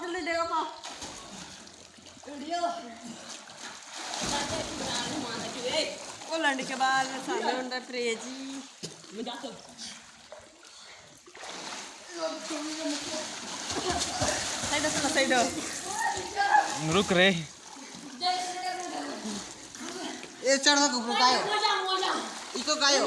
जल्दी देखो पाओ वीडियो वो लंड के बाद सामने होता है प्रेजी साइड रुक रे ये चढ़ को कायो इको कायो